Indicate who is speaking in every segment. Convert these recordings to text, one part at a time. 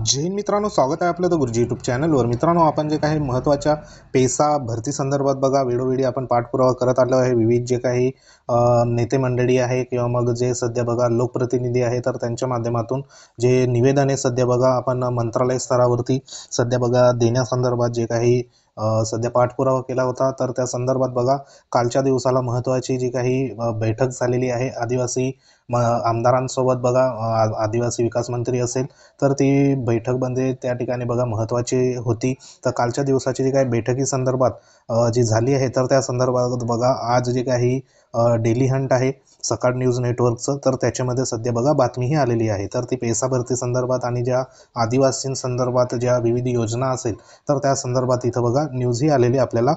Speaker 1: जय हिंद मित्रांनो, स्वागत आहे आपलं द गुरुजी यूट्यूब चॅनलवर। मित्रांनो, आपण जे काही महत्त्वाच्या पेसा भरती संदर्भात बघा वेळोवेळी आपण पाठपुरावा करत आलो आहे। विविध जे काही नेते मंडळी आहे किंवा मग जे सध्या बघा लोकप्रतिनिधी आहे, तर त्यांच्या माध्यमातून जे निवेदन आहे सध्या बघा आपण मंत्रालय स्तरावरती सध्या बघा देण्यासंदर्भात जे काही सध्या पाठपुरावा केला होता, तर त्या संदर्भात बघा कालच्या दिवसाला महत्त्वाची जी काही बैठक झालेली आहे आदिवासी आमदारांसोबत बघा। आदिवासी विकास मंत्री असेल तर ती बैठक म्हणजे त्या ठिकाणी बघा महत्त्वाची होती। तर कालच्या दिवसाची जी काही बैठकी संदर्भात जी झाली आहे, तर त्या संदर्भात बघा आज जे काही डेली हंट आहे सकाळ न्यूज नेटवर्कचं, तर त्याच्यामध्ये सध्या बघा बातमीही आलेली आहे। तर ती पेसा भरती संदर्भात आणि ज्या आदिवासींसंदर्भात ज्या विविध योजना असेल, तर त्या संदर्भात इथं बघा न्यूजही आलेली आपल्याला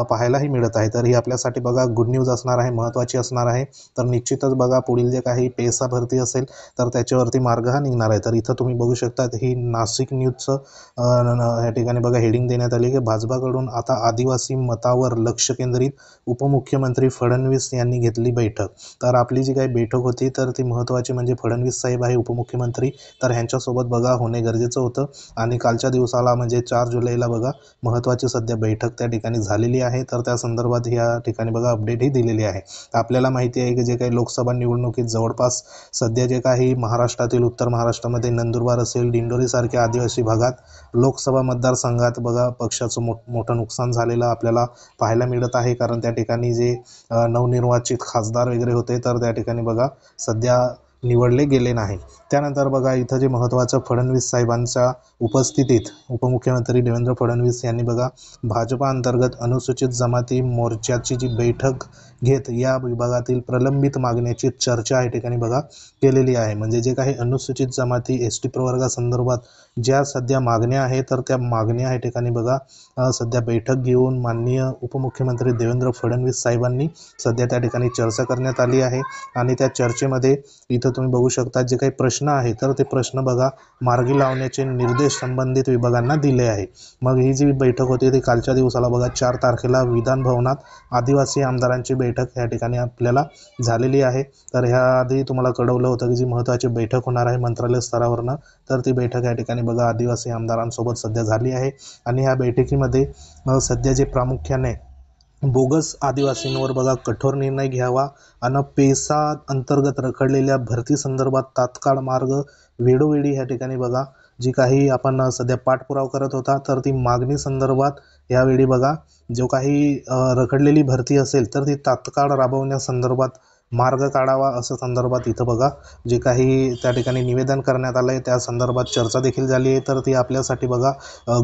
Speaker 1: पाहायलाही मिळत आहे। तर ही आपल्यासाठी बघा गुड न्यूज असणार आहे, महत्त्वाची असणार आहे। तर निश्चितच बघा पुढील जे काही पेसा भरती असेल तर त्याच्यावरती मार्ग हा निघणार आहे। तर इथं तुम्ही बघू शकता ही नाशिक न्यूजचं या ठिकाणी बघा हेडिंग देण्यात आली की भाजपाकडून आता आदिवासी मतावर लक्ष केंद्रित, उपमुख्यमंत्री फडणवीस यांनी घेतली बैठक। तर आपली जी काही बैठक होती तर ती महत्त्वाची म्हणजे फडणवीस साहेब आहे उपमुख्यमंत्री, तर ह्यांच्यासोबत बघा होणे गरजेचं होतं। आणि कालच्या दिवसाला म्हणजे 4 जुलैला बघा महत्त्वाची सध्या बैठक त्या ठिकाणी झालेली आहे। तर त्या संदर्भात या ठिकाणी बघा अपडेटही दिलेली आहे। आपल्याला माहिती आहे की जे काही लोकसभा निवडणुकीत जवळपास सध्या जे काही महाराष्ट्रातील उत्तर महाराष्ट्रामध्ये नंदुरबार असेल, दिंडोरी सारख्या आदिवासी भागात लोकसभा मतदारसंघात बघा पक्षाचं मोठं नुकसान झालेलं आपल्याला पाहायला मिळत आहे। कारण त्या ठिकाणी जे नवनिर्वाचित खासदार वगैरे होते तर त्या ठिकाणी बघा सध्या निवडले गेले नाही। त्यानंतर बघा इथं जे महत्त्वाचं फडणवीस साहेबांच्या उपस्थितीत उपमुख्यमंत्री देवेंद्र फडणवीस यांनी बघा भाजपा अंतर्गत अनुसूचित जमाती मोर्चाची जी बैठक घेत या विभागातील प्रलंबित मागण्याची चर्चा या ठिकाणी बघा केलेली आहे। म्हणजे जे काही अनुसूचित जमाती एसटी प्रवर्गासंदर्भात ज्या सध्या मागण्या आहेत, तर त्या मागण्या या ठिकाणी बघा सध्या बैठक घेऊन माननीय उपमुख्यमंत्री देवेंद्र फडणवीस साहेबांनी सध्या त्या ठिकाणी चर्चा करण्यात आली आहे। आणि त्या चर्चेमध्ये इथं तुम्ही बघू शकता जे काही प्रश्न आहे तर ते प्रश्न बघा मार्गी लावण्याचे निर्देश संबंधित विभागांना दिले आहे। मग ही जी बैठक होती ती कालच्या दिवसाला बघा 4 तारखेला विधान भवनात आदिवासी आमदारांची बैठक या ठिकाणी आपल्याला झालेली आहे। तर ह्याआधी तुम्हाला कळवलं होतं की जी महत्त्वाची बैठक होणार आहे मंत्रालय स्तरावरनं, तर ती बैठक या ठिकाणी बघा आदिवासी आमदारांसोबत सध्या झाली आहे। आणि ह्या बैठकीमध्ये सध्या जे प्रामुख्याने बोगस आदिवासींवर बघा कठोर निर्णय घ्यावा आणि पेसा अंतर्गत रखडलेल्या भरती संदर्भात तात्काळ मार्ग वेळोवेळी या ठिकाणी बघा जी काही आपण सध्या पाठपुरावा करत होता, तर ती मागणी संदर्भात यावेळी बघा जो काही रखडलेली भरती असेल तर ती तात्काळ राबवण्यासंदर्भात मार्ग काढावा असं संदर्भात इथं बघा जे काही त्या ठिकाणी निवेदन करण्यात आलं आहे त्या संदर्भात चर्चा देखील झाली आहे। तर ती आपल्यासाठी बघा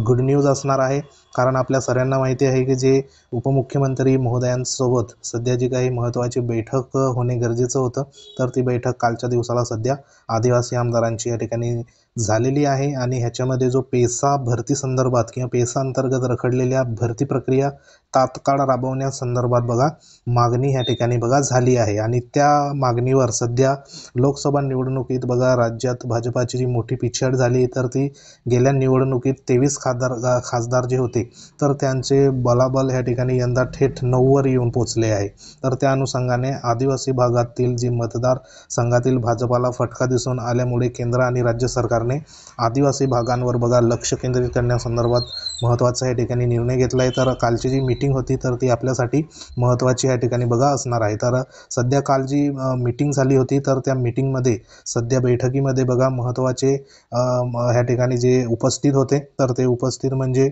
Speaker 1: गुड न्यूज असणार आहे। कारण आपल्या सगळ्यांना माहिती आहे की जे उपमुख्यमंत्री महोदयांसोबत सध्या जी काही महत्त्वाची बैठक होणे गरजेचं होतं, तर ती बैठक कालच्या दिवसाला सध्या आदिवासी आमदारांची या ठिकाणी झालेली आहे। आणि ह्याच्यामध्ये जो पेसा भरती संदर्भात किंवा पेसा अंतर्गत रखडलेल्या भरती प्रक्रिया तात्काळ राबवण्यासंदर्भात बघा मागणी ह्या ठिकाणी बघा झाली आहे। आणि त्या मागणीवर सध्या लोकसभा निवडणुकीत बघा राज्यात भाजपाची जी मोठी पिछेहाट झाली, तर ती गेल्या निवडणुकीत 23 खासदार जे होते तर त्यांचे बलाबल ह्या ठिकाणी यंदा थेट 9 वर येऊन पोचले आहे। तर त्या अनुषंगाने आदिवासी भागातील जी मतदार संघातील भाजपाला फटका दिसून आल्यामुळे केंद्र आणि राज्य सरकारने आदिवासी भागांवर बघा लक्ष केंद्रित करण्यासंदर्भात महत्त्वाचा या ठिकाणी निर्णय घेतला आहे। तर कालची जी मीटिंग होती तर ती आपल्यासाठी महत्त्वाची या ठिकाणी बघा असणार आहे। तर सध्या काल जी मीटिंग झाली होती तर त्या मीटिंगमध्ये सध्या बैठकीमध्ये बघा महत्त्वाचे ह्या ठिकाणी जे उपस्थित होते तर ते उपस्थित म्हणजे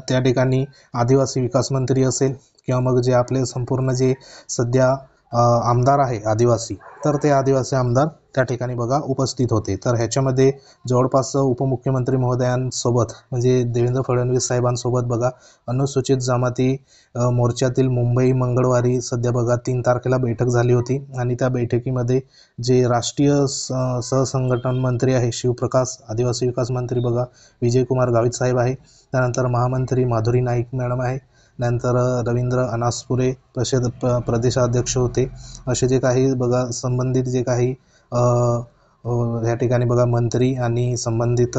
Speaker 1: त्या ठिकाणी आदिवासी विकास मंत्री असेल किंवा मग जे आपले संपूर्ण जे सध्या आमदार आहे आदिवासी, तर ते आदिवासी आमदार त्या ठिकाणी बघा उपस्थित होते। तर ह्याच्यामध्ये जवळपास उपमुख्यमंत्री महोदयांसोबत म्हणजे देवेंद्र फडणवीस साहेबांसोबत बघा अनुसूचित जमाती मोर्चातील मुंबई मंगळवारी सध्या बघा 3 तारखेला बैठक झाली होती। आणि त्या बैठकीमध्ये जे राष्ट्रीय सहसंघटन मंत्री आहे शिवप्रकाश, आदिवासी विकास मंत्री बघा विजयकुमार गावित साहेब आहे, त्यानंतर महामंत्री माधुरी नाईक मॅडम आहे, नंतर रवींद्र अनासपुरे प्रदेशाध्यक्ष होते। असे जे काही बघा संबंधित जे काही या ठिकाणी बघा मंत्री आणि संबंधित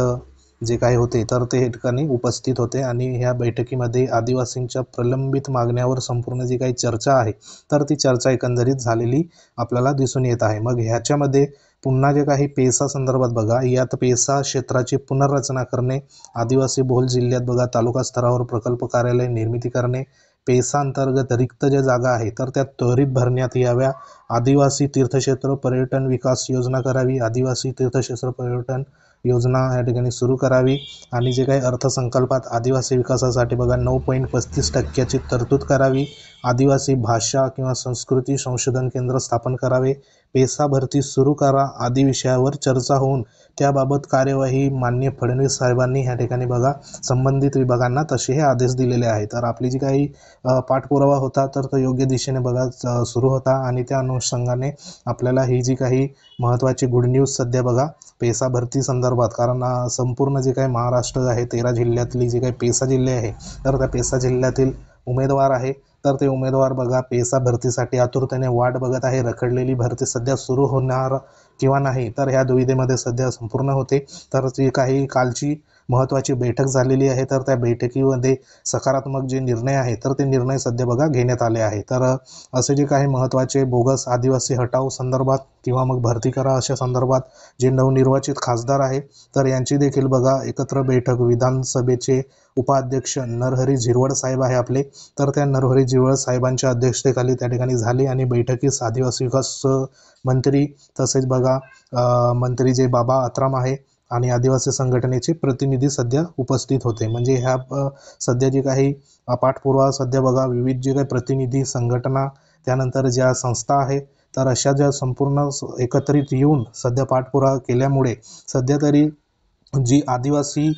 Speaker 1: जे काही होते तर ते ठिकाणी उपस्थित होते आणि ह्या बैठकीमध्ये आदिवासींच्या प्रलंबित मागण्यावर संपूर्ण जी काही चर्चा आहे तर ती चर्चा एकंदरीत झालेली आपल्याला दिसून येत आहे। मग ह्याच्यामध्ये पुन्हा जे काही पेसा संदर्भात बघा, यात पेसा क्षेत्राची पुनर्रचना करणे, आदिवासी बहुल जिल्ह्यात बघा तालुका स्तरावर प्रकल्प कार्यालय निर्मिती करणे, पेसा अंतर्गत रिक्त ज्या जागा आहे तर त्या त्वरित भरण्यात याव्या, आदिवासी तीर्थक्षेत्र पर्यटन विकास योजना करावी, आदिवासी तीर्थक्षेत्र पर्यटन योजना या ठिकाणी सुरू करावी आणि जे काही अर्थसंकल्पात आदिवासी विकासासाठी बघा 9.35% तरतूद करावी, आदिवासी भाषा किंवा संस्कृती संशोधन केंद्र स्थापन करावे, पेसा भरती सुरू करा आदी विषयावर चर्चा होऊन त्याबाबत कार्यवाही माननीय फडणवीस साहेबांनी ह्या ठिकाणी बघा संबंधित विभागांना तसे हे आदेश दिलेले आहेत। तर आपली जी काही पाठपुरावा होता तर तो योग्य दिशेने बघा सुरू होता आणि त्या अनुषंगाने आपल्याला ही जी काही महत्त्वाची गुड न्यूज सध्या बघा पेसा भरती संदर्भात, कारण संपूर्ण जे काही महाराष्ट्र आहे 13 जिल्ह्यातली जे काही पेसा जिल्हे आहे तर त्या पेसा जिल्ह्यातील उमेदवार आहे तर ते उमेदवार बघा पेसा भरतीसाठी आतुरतेने वाट बघत आहे। रखडलेली भरती सध्या सुरू होणार किंवा नाही तर ह्या दुविधेमध्ये सध्या संपूर्ण होते। तर जी काही कालची महत्त्वाची बैठक झालेली आहे तर त्या बैठकीमध्ये सकारात्मक जे निर्णय आहे तर ते निर्णय सध्या बघा घेण्यात आले आहे। तर असे जे काही महत्त्वाचे बोगस आदिवासी हटाव संदर्भात किंवा मग भरती करा अशा संदर्भात जे नवनिर्वाचित खासदार आहे तर यांची देखील बघा एकत्र बैठक विधानसभेचे उपाध्यक्ष नरहरी झिरवळ साहेब आहे आपले, तर त्या नरहरी झिरवळ साहेबांच्या अध्यक्षतेखाली त्या ठिकाणी झाली आणि बैठकीस आदिवासी विकास मंत्री तसेच बघा मंत्री जे बाबा अत्राम आहे आणि आदिवासी संघटनेचे प्रतिनिधी सध्या उपस्थित होते। म्हणजे ह्या सध्या जी काही पाठपुरावा सध्या बघा विविध जे काही प्रतिनिधी संघटना त्यानंतर ज्या संस्था आहे तर अशा ज्या संपूर्ण एकत्रित येऊन सध्या पाठपुरावा केल्यामुळे सध्या तरी जी आदिवासी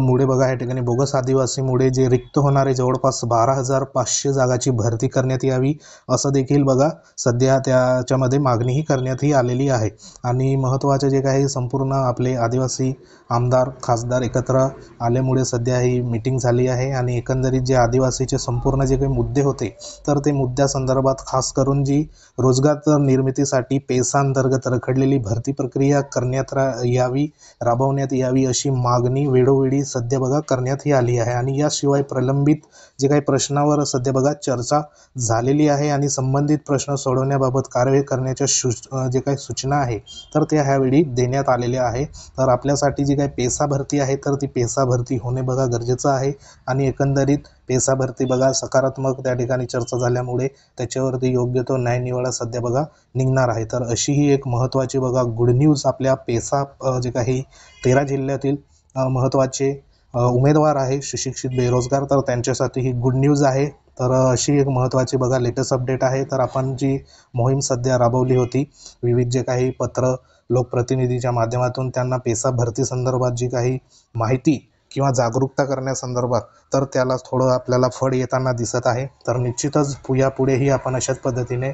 Speaker 1: मुळे बघा या ठिकाणी बोगस आदिवासी मुळे जे रिक्त होणारे जवळपास 12,500 जागाची भरती करण्यात यावी असं देखील बघा सध्या त्याच्यामध्ये मागणीही करण्यातही आलेली आहे। आणि महत्त्वाचे जे काही संपूर्ण आपले आदिवासी आमदार खासदार एकत्र आल्यामुळे सध्या ही मीटिंग झाली आहे आणि एकंदरीत जे आदिवासीचे संपूर्ण जे काही मुद्दे होते तर ते मुद्द्यासंदर्भात खास करून जी रोजगार निर्मितीसाठी पेसा अंतर्गत रखडलेली भरती प्रक्रिया करण्यात यावी राबवण्यात यावी अशी मागणी वेळोवेळी सध्या बघा करण्यातही आली आहे। आणि याशिवाय प्रलंबित जे काही प्रश्नावर सध्या बघा चर्चा झालेली आहे आणि संबंधित प्रश्न सोडवण्याबाबत कार्यवाही करण्याच्या जे काही सूचना आहे तर त्या ह्यावेळी देण्यात आलेल्या आहे। तर आपल्यासाठी जी काही पेसा भरती आहे तर ती पेसा भरती होणे बघा गरजेचं आहे आणि एकंदरीत पेसा भरती बघा सकारात्मक त्या ठिकाणी चर्चा झाल्यामुळे त्याच्यावरती योग्य तो न्यायनिवाडा सध्या बघा निघणार आहे। तर अशी ही एक महत्त्वाची बघा गुड न्यूज आपल्या पेसा जे काही 13 जिल्ह्यातील महत्त्वाचे उमेदवार आहे सुशिक्षित बेरोजगार तर त्यांच्यासाठी ही गुड न्यूज आहे। तर अशी एक महत्त्वाची बघा लेटेस्ट अपडेट आहे। तर आपण जी मोहीम सध्या राबवली होती विविध जे काही पत्र लोकप्रतिनिधीच्या माध्यमातून त्यांना पेसा भरती संदर्भात जी काही माहिती किंवा जागरूकता करण्यासंदर्भात तर त्याला थोडं आपल्याला फळ येताना दिसत आहे। तर निश्चितच यापुढेही आपण अशाच पद्धतीने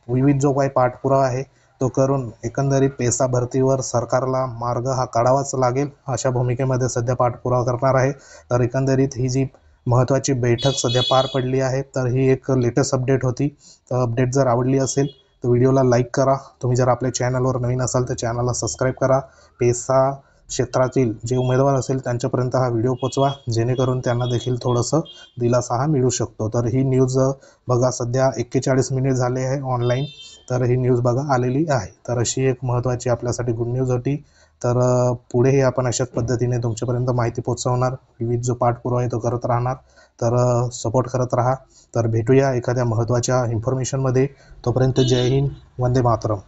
Speaker 1: विविध जो काही पाठपुरावा आहे तो करून एकंदरीत पेसा भरतीवर सरकारला मार्ग हा काढावाच लागेल अशा भूमिकेमध्ये सध्या पाठपुरावा करणार आहे। तर एकंदरीत ही जी महत्त्वाची बैठक सध्या पार पडली आहे तर ही एक लेटेस्ट अपडेट होती। तर अपडेट जर आवडली असेल तर व्हिडिओला लाईक करा, तुम्ही जर आपल्या चॅनलवर नवीन असाल तर चॅनलला सबस्क्राईब करा, पेसा क्षेत्रातील जे उमेदवार असेल त्यांच्यापर्यंत हा व्हिडिओ पोचवा जेणेकरून त्यांना देखील थोडंसं दिलासा हा मिळू शकतो। तर ही न्यूज बघा सध्या 41 मिनिट झाले आहे ऑनलाईन तर ही न्यूज बघा आलेली आहे। तर अशी एक महत्त्वाची आपल्यासाठी गुड न्यूज होती। तर पुढेही आपण अशाच पद्धतीने तुमच्यापर्यंत माहिती पोहोचवणार, विविध जो पाठपुरावा आहे तो करत राहणार। तर सपोर्ट करत राहा। तर भेटूया एखाद्या महत्त्वाच्या इन्फॉर्मेशनमध्ये, तोपर्यंत जय हिंद, वंदे मातरम।